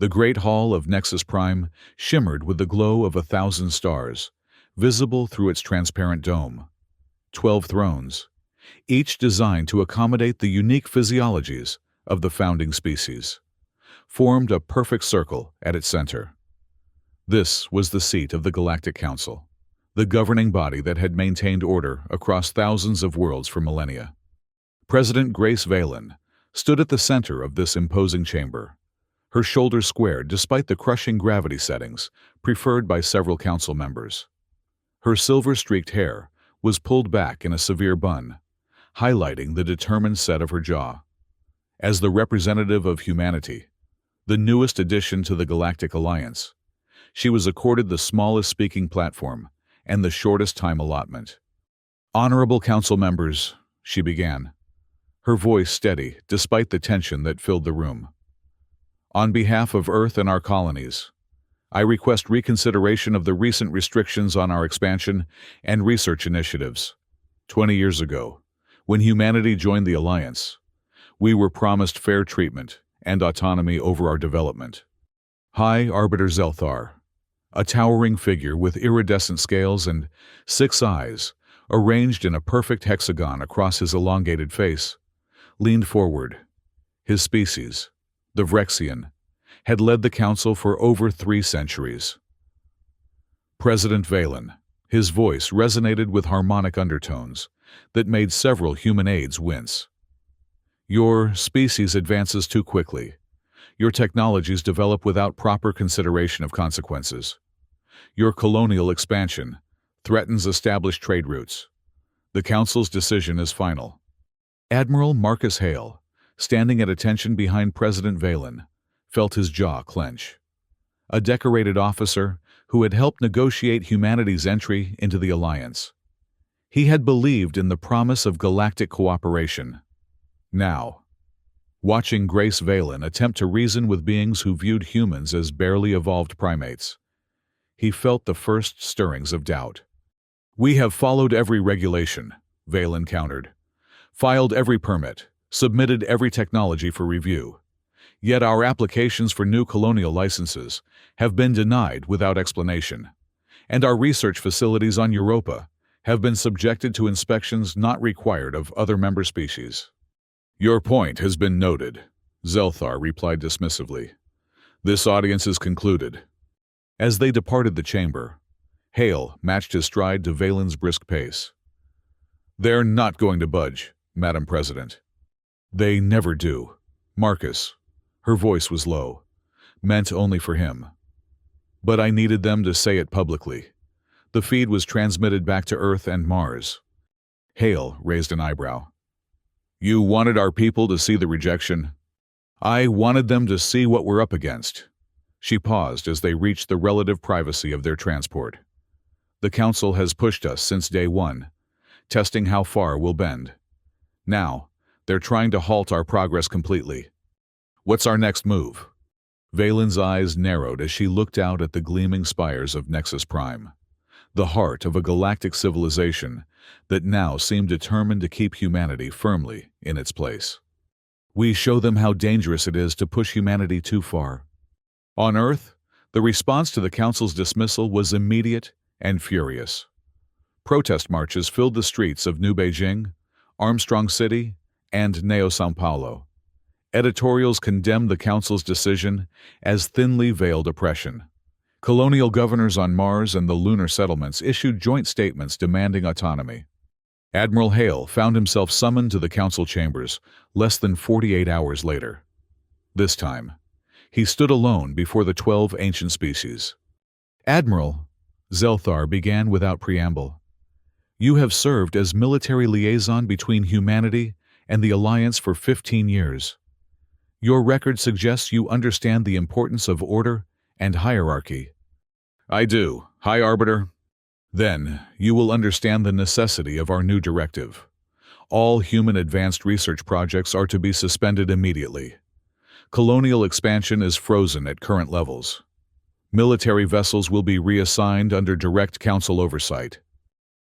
The great hall of Nexus Prime shimmered with the glow of 1,000 stars, visible through its transparent dome. 12 thrones, each designed to accommodate the unique physiologies of the founding species, formed a perfect circle at its center. This was the seat of the Galactic Council, the governing body that had maintained order across thousands of worlds for millennia. President Grace Valen stood at the center of this imposing chamber, her shoulders squared despite the crushing gravity settings preferred by several council members. Her silver-streaked hair was pulled back in a severe bun, highlighting the determined set of her jaw. As the representative of humanity, the newest addition to the Galactic Alliance, she was accorded the smallest speaking platform and the shortest time allotment. "Honorable council members," she began, her voice steady despite the tension that filled the room. "On behalf of Earth and our colonies, I request reconsideration of the recent restrictions on our expansion and research initiatives. 20 years ago, when humanity joined the Alliance, we were promised fair treatment and autonomy over our development." High Arbiter Zelthar, a towering figure with iridescent scales and 6 eyes, arranged in a perfect hexagon across his elongated face, leaned forward. His species, the Vrexian, had led the Council for over 3 centuries. President Valen, his voice resonated with harmonic undertones that made several human aides wince. "Your species advances too quickly. Your technologies develop without proper consideration of consequences. Your colonial expansion threatens established trade routes. The Council's decision is final." Admiral Marcus Hale, standing at attention behind President Valen, felt his jaw clench. A decorated officer who had helped negotiate humanity's entry into the Alliance. He had believed in the promise of galactic cooperation. Now, watching Grace Valen attempt to reason with beings who viewed humans as barely evolved primates, he felt the first stirrings of doubt. "We have followed every regulation," Valen countered, "filed every permit, submitted every technology for review. Yet our applications for new colonial licenses have been denied without explanation, and our research facilities on Europa have been subjected to inspections not required of other member species." "Your point has been noted," Zelthar replied dismissively. "This audience is concluded." As they departed the chamber, Hale matched his stride to Valen's brisk pace. "They're not going to budge, Madam President." "They never do. Marcus," her voice was low, meant only for him. "But I needed them to say it publicly." The feed was transmitted back to Earth and Mars. Hale raised an eyebrow. "You wanted our people to see the rejection?" "I wanted them to see what we're up against." She paused as they reached the relative privacy of their transport. "The Council has pushed us since day one, testing how far we'll bend. Now, they're trying to halt our progress completely. What's our next move?" Valen's eyes narrowed as she looked out at the gleaming spires of Nexus Prime, the heart of a galactic civilization that now seemed determined to keep humanity firmly in its place. "We show them how dangerous it is to push humanity too far." On Earth, the response to the Council's dismissal was immediate and furious. Protest marches filled the streets of New Beijing, Armstrong City, and Neo São Paulo. Editorials condemned the Council's decision as thinly veiled oppression. Colonial governors on Mars and the lunar settlements issued joint statements demanding autonomy. Admiral Hale found himself summoned to the Council chambers less than 48 hours later. This time, he stood alone before the 12 ancient species. "Admiral," Zelthar began without preamble, "you have served as military liaison between humanity and the Alliance for 15 years. Your record suggests you understand the importance of order and hierarchy." "I do, High Arbiter." "Then you will understand the necessity of our new directive. All human advanced research projects are to be suspended immediately. Colonial expansion is frozen at current levels. Military vessels will be reassigned under direct Council oversight."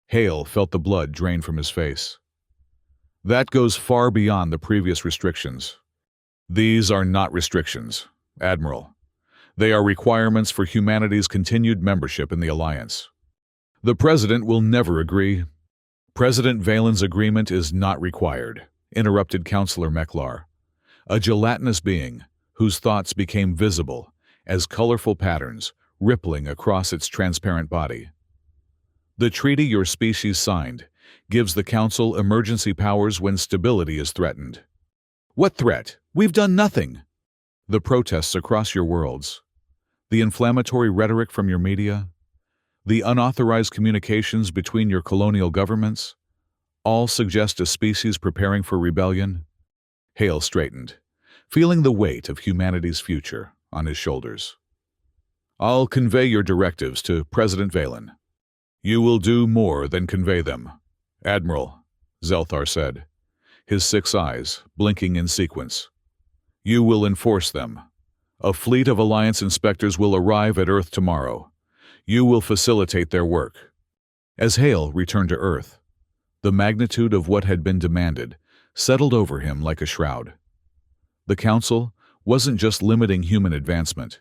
Hale felt the blood drain from his face. "That goes far beyond the previous restrictions." "These are not restrictions, Admiral. They are requirements for humanity's continued membership in the Alliance. The President will never agree. President Valen's agreement is not required, interrupted Councillor Meklar, a gelatinous being whose thoughts became visible as colorful patterns rippling across its transparent body. The treaty your species signed gives the Council emergency powers when stability is threatened. What threat? We've done nothing. The protests across your worlds, the inflammatory rhetoric from your media, the unauthorized communications between your colonial governments, all suggest a species preparing for rebellion. Hale straightened, feeling the weight of humanity's future on his shoulders. I'll convey your directives to President Valen. You will do more than convey them, Admiral, Zelthar said, his 6 eyes blinking in sequence. You will enforce them. A fleet of Alliance inspectors will arrive at Earth tomorrow. You will facilitate their work. As Hale returned to Earth, the magnitude of what had been demanded settled over him like a shroud. The Council wasn't just limiting human advancement.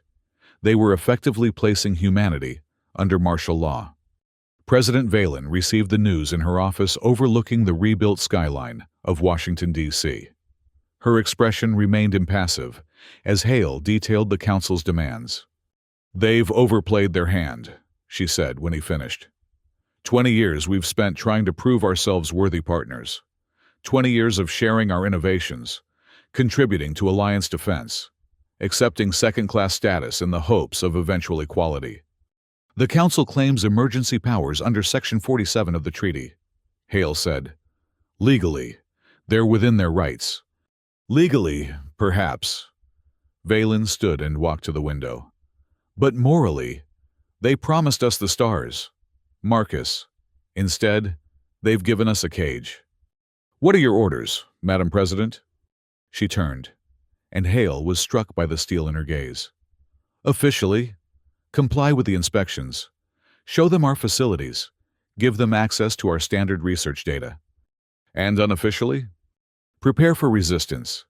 They were effectively placing humanity under martial law. President Valen received the news in her office overlooking the rebuilt skyline of Washington, D.C. Her expression remained impassive as Hale detailed the Council's demands. They've overplayed their hand, she said when he finished. 20 years we've spent trying to prove ourselves worthy partners. 20 years of sharing our innovations, contributing to Alliance defense, accepting second-class status in the hopes of eventual equality. The Council claims emergency powers under Section 47 of the treaty, Hale said. Legally, they're within their rights. Legally, perhaps. Valen stood and walked to the window. But morally, they promised us the stars. Marcus. Instead, they've given us a cage. What are your orders, Madam President? She turned, and Hale was struck by the steel in her gaze. Officially, comply with the inspections. Show them our facilities. Give them access to our standard research data. And unofficially, prepare for resistance.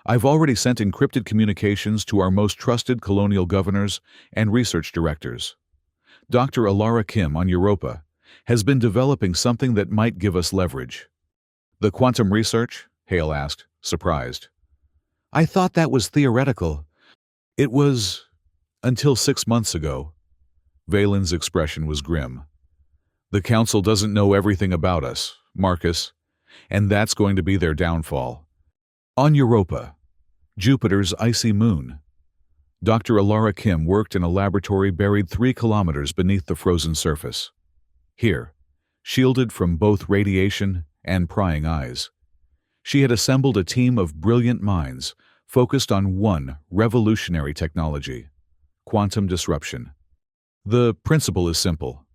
I've already sent encrypted communications to our most trusted colonial governors and research directors. Dr. Alara Kim on Europa has been developing something that might give us leverage. The quantum research? Hale asked, surprised. I thought that was theoretical. It was until 6 months ago. Valen's expression was grim. The Council doesn't know everything about us, Marcus, and that's going to be their downfall. On Europa, Jupiter's icy moon, Dr. Alara Kim worked in a laboratory buried 3 kilometers beneath the frozen surface. Here, shielded from both radiation and prying eyes, she had assembled a team of brilliant minds focused on one revolutionary technology: quantum disruption. The principle is simple,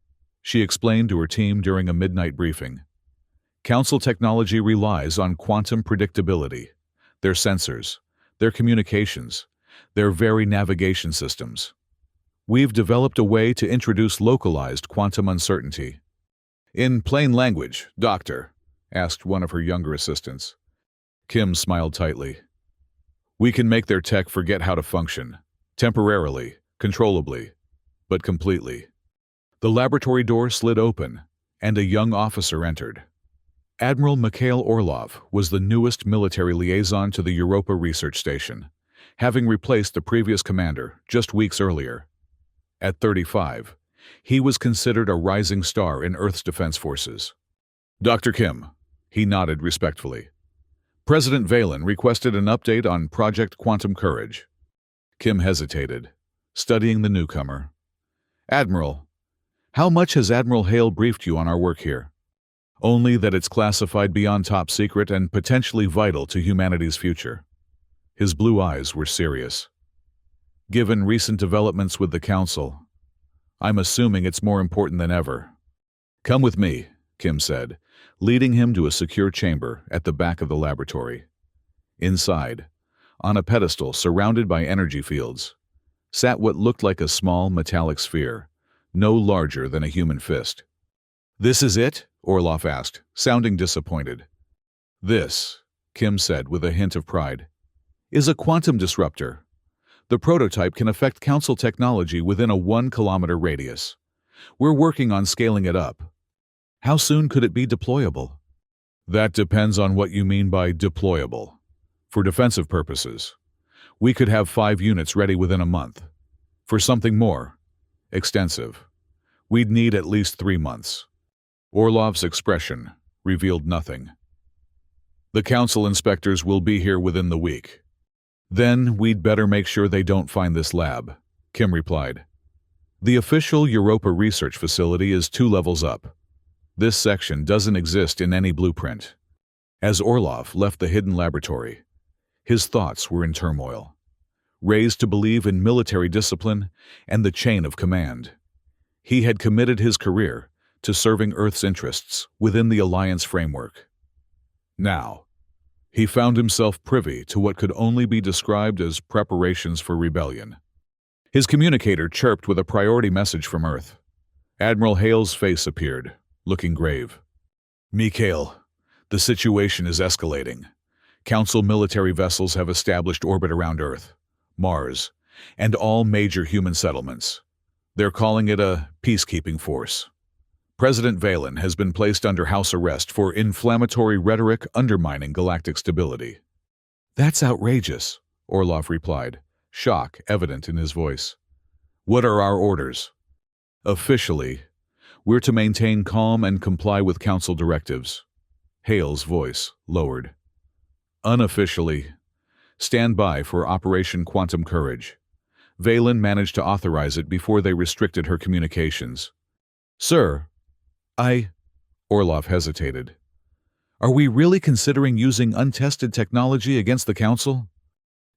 she explained to her team during a midnight briefing. Council technology relies on quantum predictability, their sensors, their communications, their very navigation systems. We've developed a way to introduce localized quantum uncertainty. In plain language, Doctor, asked one of her younger assistants. Kim smiled tightly. We can make their tech forget how to function, temporarily, controllably, but completely. The laboratory door slid open, and a young officer entered. Admiral Mikhail Orlov was the newest military liaison to the Europa Research Station, having replaced the previous commander just weeks earlier. At 35, he was considered a rising star in Earth's defense forces. Dr. Kim, he nodded respectfully. President Valen requested an update on Project Quantum Courage. Kim hesitated, studying the newcomer. Admiral, how much has Admiral Hale briefed you on our work here? Only that it's classified beyond top secret and potentially vital to humanity's future. His blue eyes were serious. Given recent developments with the Council, I'm assuming it's more important than ever. Come with me, Kim said, leading him to a secure chamber at the back of the laboratory. Inside, on a pedestal surrounded by energy fields, sat what looked like a small metallic sphere, no larger than a human fist. This is it? Orlov asked, sounding disappointed. This, Kim said with a hint of pride, is a quantum disruptor. The prototype can affect Council technology within a 1-kilometer radius. We're working on scaling it up. How soon could it be deployable? That depends on what you mean by deployable. For defensive purposes, we could have 5 units ready within a month. For something more extensive, we'd need at least 3 months. Orlov's expression revealed nothing. The Council inspectors will be here within the week. Then we'd better make sure they don't find this lab, Kim replied. The official Europa research facility is 2 levels up. This section doesn't exist in any blueprint. As Orlov left the hidden laboratory, his thoughts were in turmoil. Raised to believe in military discipline and the chain of command, he had committed his career to serving Earth's interests within the Alliance framework. Now, he found himself privy to what could only be described as preparations for rebellion. His communicator chirped with a priority message from Earth. Admiral Hale's face appeared, looking grave. Mikhail, the situation is escalating. Council military vessels have established orbit around Earth, Mars, and all major human settlements. They're calling it a peacekeeping force. President Valen has been placed under house arrest for inflammatory rhetoric undermining galactic stability. That's outrageous, Orlov replied, shock evident in his voice. What are our orders? Officially, we're to maintain calm and comply with Council directives. Hale's voice lowered. Unofficially, stand by for Operation Quantum Courage. Valen managed to authorize it before they restricted her communications. Sir, Orlov hesitated. Are we really considering using untested technology against the Council?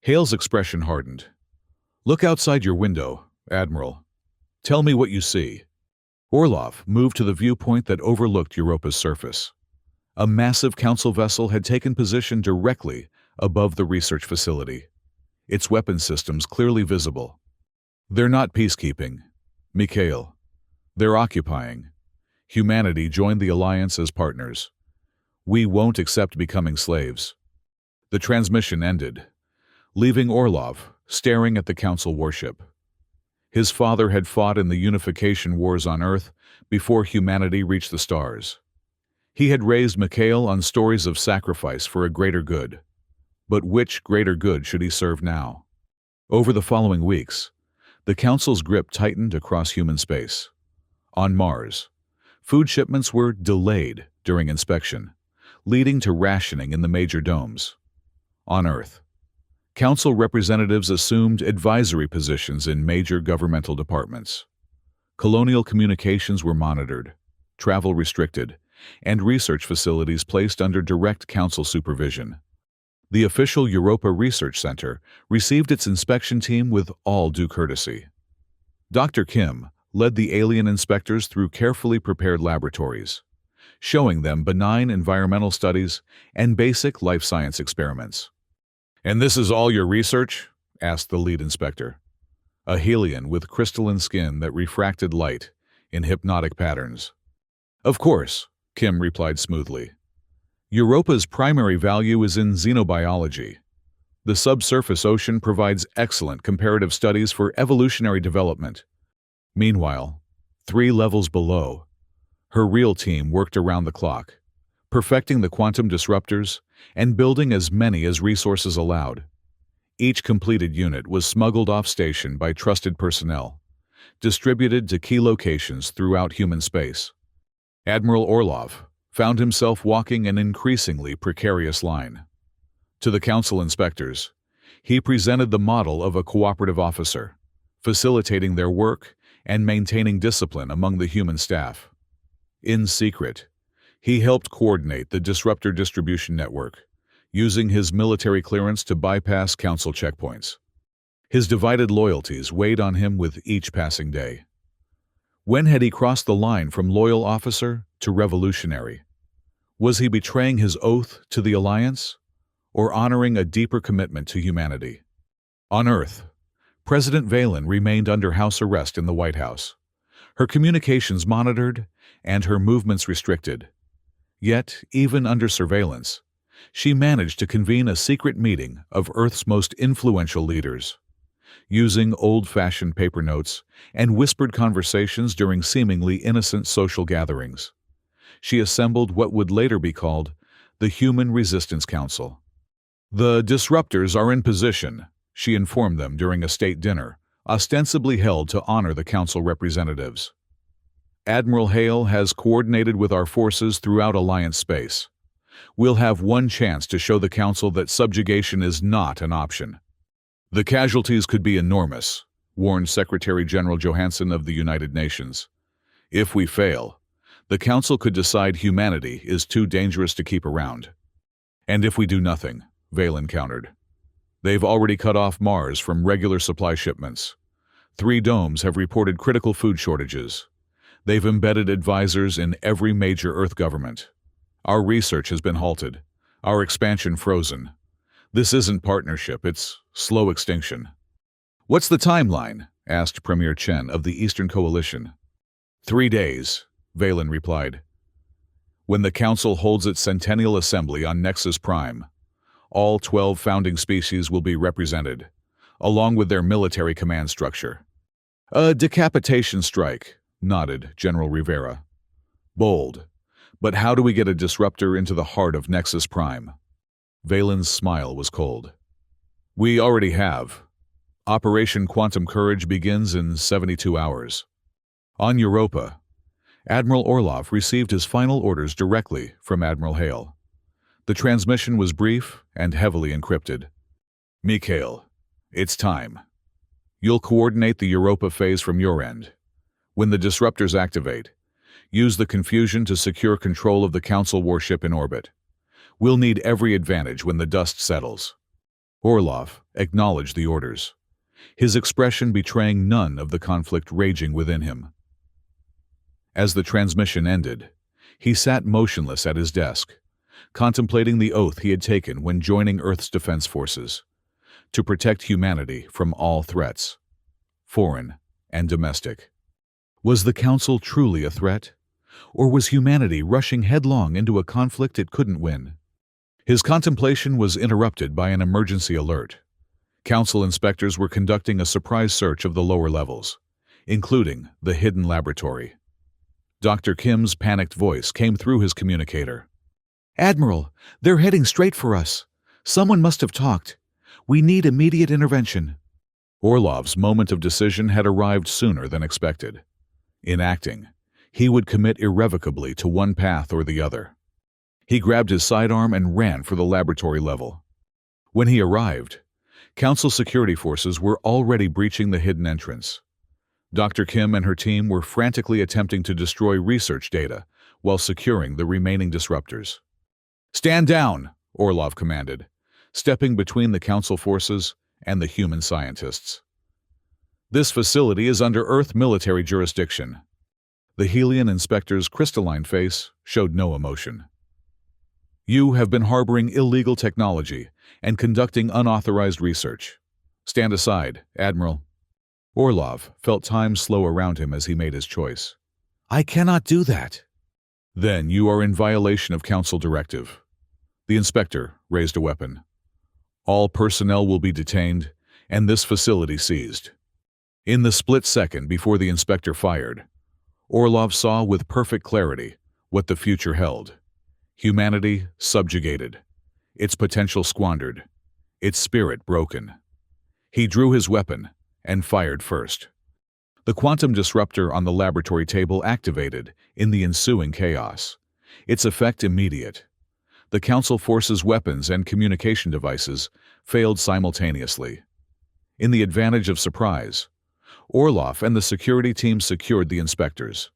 Hale's expression hardened. Look outside your window, Admiral. Tell me what you see. Orlov moved to the viewpoint that overlooked Europa's surface. A massive Council vessel had taken position directly above the research facility, its weapon systems clearly visible. They're not peacekeeping, Mikhail. They're occupying. Humanity joined the Alliance as partners. We won't accept becoming slaves. The transmission ended, leaving Orlov staring at the Council warship. His father had fought in the unification wars on Earth before humanity reached the stars. He had raised Mikhail on stories of sacrifice for a greater good. But which greater good should he serve now? Over the following weeks, the Council's grip tightened across human space. On Mars, food shipments were delayed during inspection, leading to rationing in the major domes. On Earth, Council representatives assumed advisory positions in major governmental departments. Colonial communications were monitored, travel restricted, and research facilities placed under direct Council supervision. The official Europa Research Center received its inspection team with all due courtesy. Dr. Kim led the alien inspectors through carefully prepared laboratories, showing them benign environmental studies and basic life science experiments. "And this is all your research?" asked the lead inspector, a Helian with crystalline skin that refracted light in hypnotic patterns. "Of course," Kim replied smoothly. "Europa's primary value is in xenobiology. The subsurface ocean provides excellent comparative studies for evolutionary development. Meanwhile, 3 levels below, her real team worked around the clock, perfecting the quantum disruptors and building as many as resources allowed. Each completed unit was smuggled off station by trusted personnel, distributed to key locations throughout human space. Admiral Orlov found himself walking an increasingly precarious line. To the Council inspectors, he presented the model of a cooperative officer, facilitating their work and maintaining discipline among the human staff. In secret, he helped coordinate the disruptor distribution network, using his military clearance to bypass Council checkpoints. His divided loyalties weighed on him with each passing day. When had he crossed the line from loyal officer to revolutionary? Was he betraying his oath to the Alliance, or honoring a deeper commitment to humanity? On Earth, President Valen remained under house arrest in the White House, her communications monitored and her movements restricted. Yet, even under surveillance, she managed to convene a secret meeting of Earth's most influential leaders. using old-fashioned paper notes and whispered conversations during seemingly innocent social gatherings. She assembled what would later be called the Human Resistance Council. "The disruptors are in position," she informed them during a state dinner, ostensibly held to honor the council representatives. "Admiral Hale has coordinated with our forces throughout Alliance space. We'll have one chance to show the council that subjugation is not an option." "The casualties could be enormous," warned Secretary General Johansson of the United Nations. "If we fail, the council could decide humanity is too dangerous to keep around." "And if we do nothing," Valen countered. "They've already cut off Mars from regular supply shipments. 3 domes have reported critical food shortages. They've embedded advisors in every major Earth government. Our research has been halted, our expansion frozen. This isn't partnership, it's slow extinction." "What's the timeline?" asked Premier Chen of the Eastern Coalition. 3 days, Valen replied. "When the Council holds its Centennial Assembly on Nexus Prime, all 12 founding species will be represented, along with their military command structure." "A decapitation strike," nodded General Rivera. "Bold. But how do we get a disruptor into the heart of Nexus Prime?" Valen's smile was cold. "We already have. Operation Quantum Courage begins in 72 hours. On Europa, Admiral Orlov received his final orders directly from Admiral Hale. The transmission was brief and heavily encrypted. "Mikhail, it's time. You'll coordinate the Europa phase from your end. When the disruptors activate, use the confusion to secure control of the Council warship in orbit. We'll need every advantage when the dust settles." Orlov acknowledged the orders, his expression betraying none of the conflict raging within him. As the transmission ended, he sat motionless at his desk, contemplating the oath he had taken when joining Earth's defense forces, to protect humanity from all threats, foreign and domestic. Was the Council truly a threat? Or was humanity rushing headlong into a conflict it couldn't win? His contemplation was interrupted by an emergency alert. Council inspectors were conducting a surprise search of the lower levels, including the hidden laboratory. Dr. Kim's panicked voice came through his communicator. "Admiral, they're heading straight for us. Someone must have talked. We need immediate intervention." Orlov's moment of decision had arrived sooner than expected. In acting, he would commit irrevocably to one path or the other. He grabbed his sidearm and ran for the laboratory level. When he arrived, Council security forces were already breaching the hidden entrance. Dr. Kim and her team were frantically attempting to destroy research data while securing the remaining disruptors. "Stand down," Orlov commanded, stepping between the Council forces and the human scientists. "This facility is under Earth military jurisdiction." The Helian inspector's crystalline face showed no emotion. "You have been harboring illegal technology and conducting unauthorized research. Stand aside, Admiral." Orlov felt time slow around him as he made his choice. "I cannot do that." "Then you are in violation of Council directive." The inspector raised a weapon. "All personnel will be detained, and this facility seized." In the split second before the inspector fired, Orlov saw with perfect clarity what the future held. Humanity subjugated, its potential squandered, its spirit broken. He drew his weapon and fired first. The quantum disruptor on the laboratory table activated in the ensuing chaos, its effect immediate. The Council forces' weapons and communication devices failed simultaneously. In the advantage of surprise, Orlov and the security team secured the inspectors.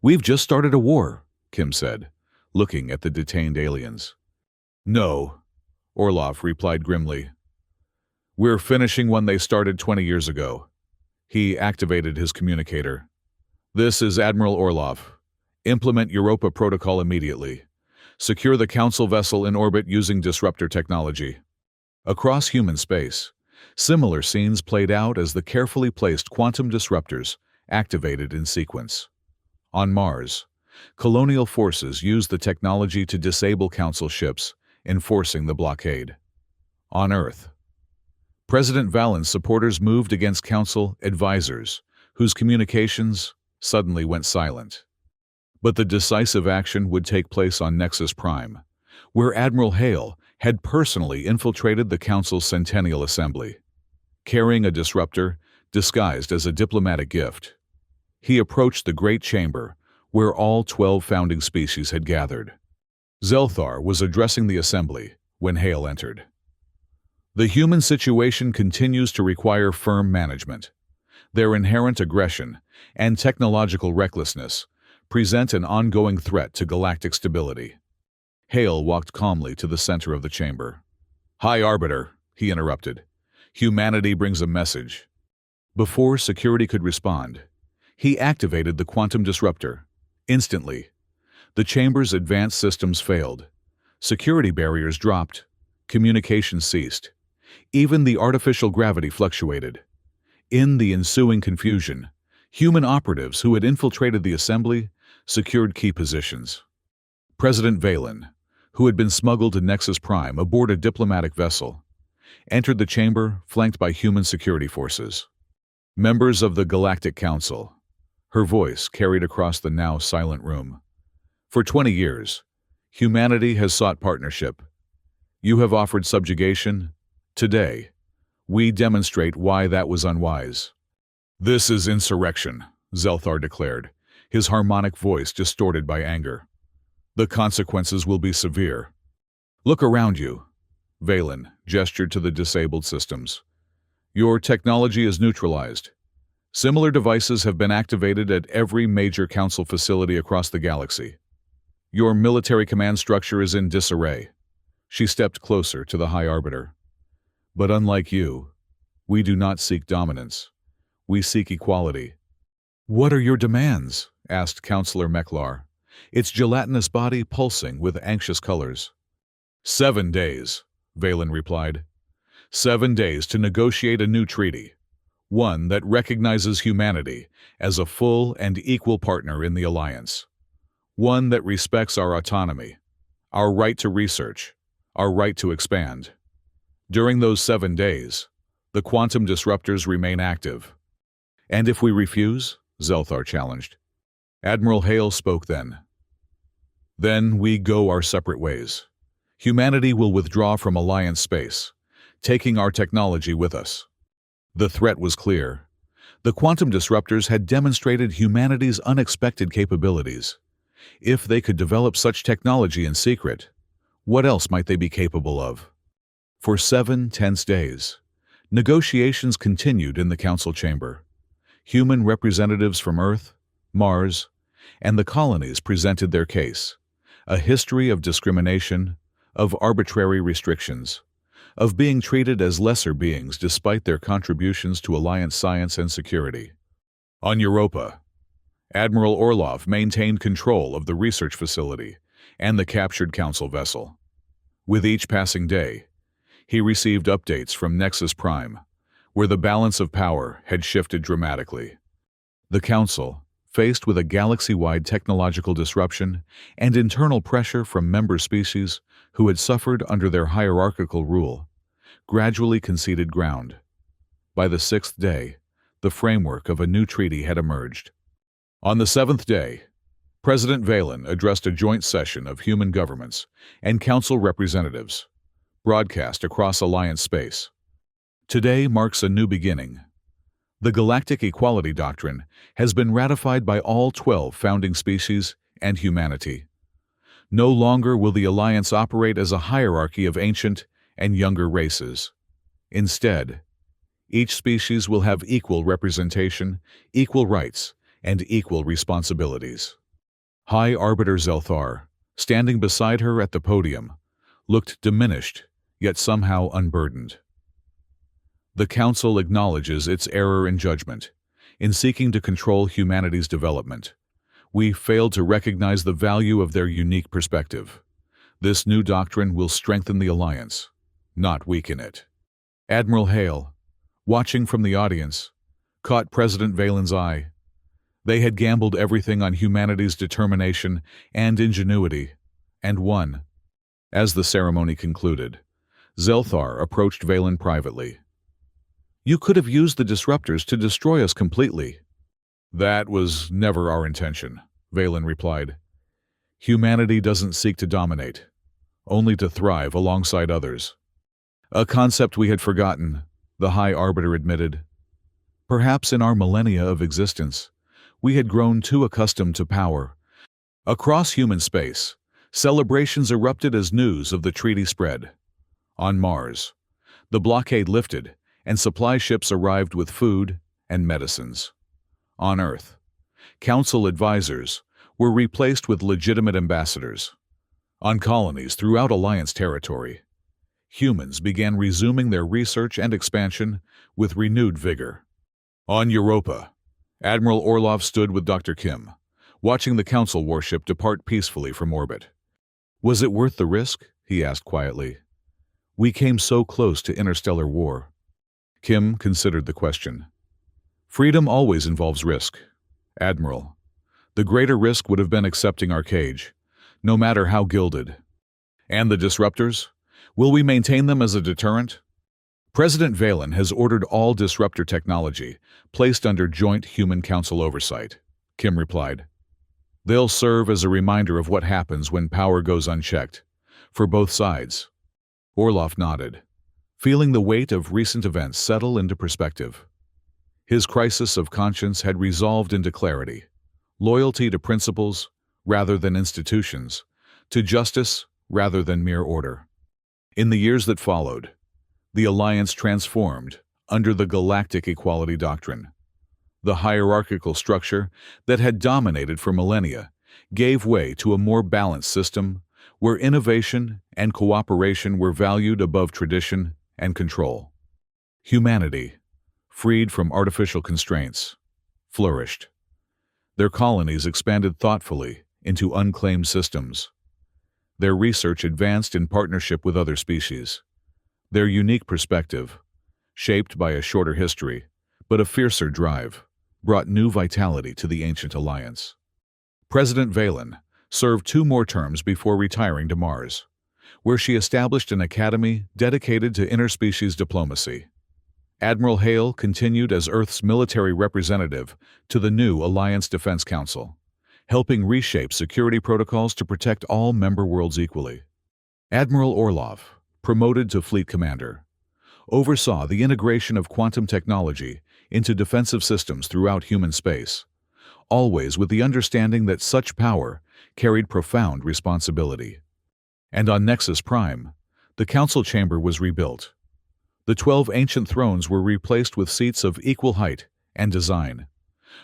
"We've just started a war," Kim said, looking at the detained aliens. "No," Orlov replied grimly. "We're finishing one they started 20 years ago." He activated his communicator. "This is Admiral Orlov. Implement Europa Protocol immediately. Secure the Council vessel in orbit using disruptor technology." Across human space, similar scenes played out as the carefully placed quantum disruptors activated in sequence. On Mars, colonial forces used the technology to disable Council ships, enforcing the blockade. On Earth, President Valen's supporters moved against council advisors, whose communications suddenly went silent. But the decisive action would take place on Nexus Prime, where Admiral Hale had personally infiltrated the council's Centennial Assembly. Carrying a disruptor disguised as a diplomatic gift, he approached the Great Chamber, where all 12 founding species had gathered. Zelthar was addressing the assembly when Hale entered. The human situation continues to require firm management. Their inherent aggression and technological recklessness present an ongoing threat to galactic stability. Hale walked calmly to the center of the chamber. "High Arbiter," he interrupted. "Humanity brings a message." Before security could respond, he activated the quantum disruptor. Instantly, the chamber's advanced systems failed. Security barriers dropped. Communication ceased. Even the artificial gravity fluctuated. In the ensuing confusion, human operatives who had infiltrated the assembly secured key positions. President Valen, who had been smuggled to Nexus Prime aboard a diplomatic vessel, entered the chamber flanked by human security forces. Members of the Galactic Council. Her voice carried across the now silent room. For 20 years, humanity has sought partnership. You have offered subjugation. Today, we demonstrate why that was unwise. "This is insurrection," Zelthar declared, his harmonic voice distorted by anger. "The consequences will be severe. Look around you." Valen gestured to the disabled systems. "Your technology is neutralized. Similar devices have been activated at every major council facility across the galaxy. Your military command structure is in disarray." She stepped closer to the High Arbiter. "But unlike you, we do not seek dominance. We seek equality." "What are your demands?" asked Councillor Meklar, its gelatinous body pulsing with anxious colors. 7 days, Valen replied. 7 days to negotiate a new treaty, one that recognizes humanity as a full and equal partner in the Alliance, one that respects our autonomy, our right to research, our right to expand. During those 7 days, the quantum disruptors remain active. "And if we refuse?" Zelthar challenged. Admiral Hale spoke then. "Then we go our separate ways. Humanity will withdraw from Alliance space, taking our technology with us." The threat was clear. The quantum disruptors had demonstrated humanity's unexpected capabilities. If they could develop such technology in secret, what else might they be capable of? For 7 tense days, negotiations continued in the council chamber. Human representatives from Earth, Mars, and the colonies presented their case, a history of discrimination, of arbitrary restrictions, of being treated as lesser beings despite their contributions to Alliance science and security. On Europa, Admiral Orlov maintained control of the research facility and the captured council vessel. With each passing day, he received updates from Nexus Prime, where the balance of power had shifted dramatically. The Council, faced with a galaxy-wide technological disruption and internal pressure from member species who had suffered under their hierarchical rule, gradually conceded ground. By the 6th day, the framework of a new treaty had emerged. On the 7th day, President Valen addressed a joint session of human governments and council representatives, broadcast across Alliance space. Today marks a new beginning. The Galactic Equality Doctrine has been ratified by all 12 founding species and humanity. No longer will the Alliance operate as a hierarchy of ancient and younger races. Instead, each species will have equal representation, equal rights, and equal responsibilities. High Arbiter Zelthar, standing beside her at the podium, looked diminished, yet somehow unburdened. The Council acknowledges its error in judgment. In seeking to control humanity's development, we failed to recognize the value of their unique perspective. This new doctrine will strengthen the Alliance, not weaken it. Admiral Hale, watching from the audience, caught President Valen's eye. They had gambled everything on humanity's determination and ingenuity, and won. As the ceremony concluded, Zelthar approached Valen privately. You could have used the disruptors to destroy us completely. That was never our intention, Valen replied. Humanity doesn't seek to dominate, only to thrive alongside others. A concept we had forgotten, the High Arbiter admitted. Perhaps in our millennia of existence, we had grown too accustomed to power. Across human space, celebrations erupted as news of the treaty spread. On Mars, the blockade lifted, and supply ships arrived with food and medicines. On Earth, council advisors were replaced with legitimate ambassadors. On colonies throughout Alliance territory, humans began resuming their research and expansion with renewed vigor. On Europa, Admiral Orlov stood with Dr. Kim, watching the Council warship depart peacefully from orbit. Was it worth the risk? He asked quietly. We came so close to interstellar war. Kim considered the question. Freedom always involves risk, Admiral. The greater risk would have been accepting our cage, no matter how gilded. And the disruptors? Will we maintain them as a deterrent? President Valen has ordered all disruptor technology placed under joint Human Council oversight, Kim replied. They'll serve as a reminder of what happens when power goes unchecked, for both sides. Orlov nodded, feeling the weight of recent events settle into perspective. His crisis of conscience had resolved into clarity, loyalty to principles rather than institutions, to justice rather than mere order. In the years that followed, the Alliance transformed under the Galactic Equality Doctrine. The hierarchical structure that had dominated for millennia gave way to a more balanced system where innovation and cooperation were valued above tradition and control. Humanity, freed from artificial constraints, flourished. Their colonies expanded thoughtfully into unclaimed systems. Their research advanced in partnership with other species. Their unique perspective, shaped by a shorter history, but a fiercer drive, brought new vitality to the ancient alliance. President Valen served 2 more terms before retiring to Mars, where she established an academy dedicated to interspecies diplomacy. Admiral Hale continued as Earth's military representative to the new Alliance Defense Council, helping reshape security protocols to protect all member worlds equally. Admiral Orlov, promoted to fleet commander, oversaw the integration of quantum technology into defensive systems throughout human space, always with the understanding that such power carried profound responsibility. And on Nexus Prime, the council chamber was rebuilt. The 12 ancient thrones were replaced with seats of equal height and design,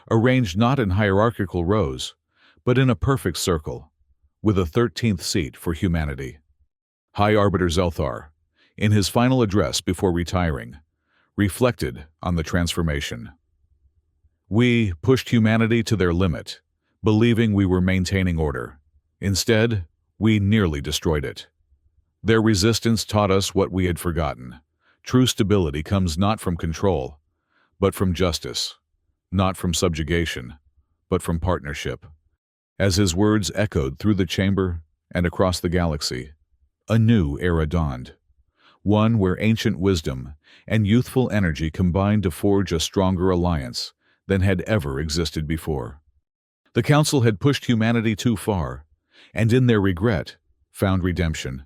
arranged not in hierarchical rows, but in a perfect circle, with a 13th seat for humanity. High Arbiter Zelthar, in his final address before retiring, reflected on the transformation. We pushed humanity to their limit, believing we were maintaining order. Instead, we nearly destroyed it. Their resistance taught us what we had forgotten. True stability comes not from control, but from justice, not from subjugation, but from partnership. As his words echoed through the chamber and across the galaxy, a new era dawned, one where ancient wisdom and youthful energy combined to forge a stronger alliance than had ever existed before. The Council had pushed humanity too far, and in their regret, found redemption.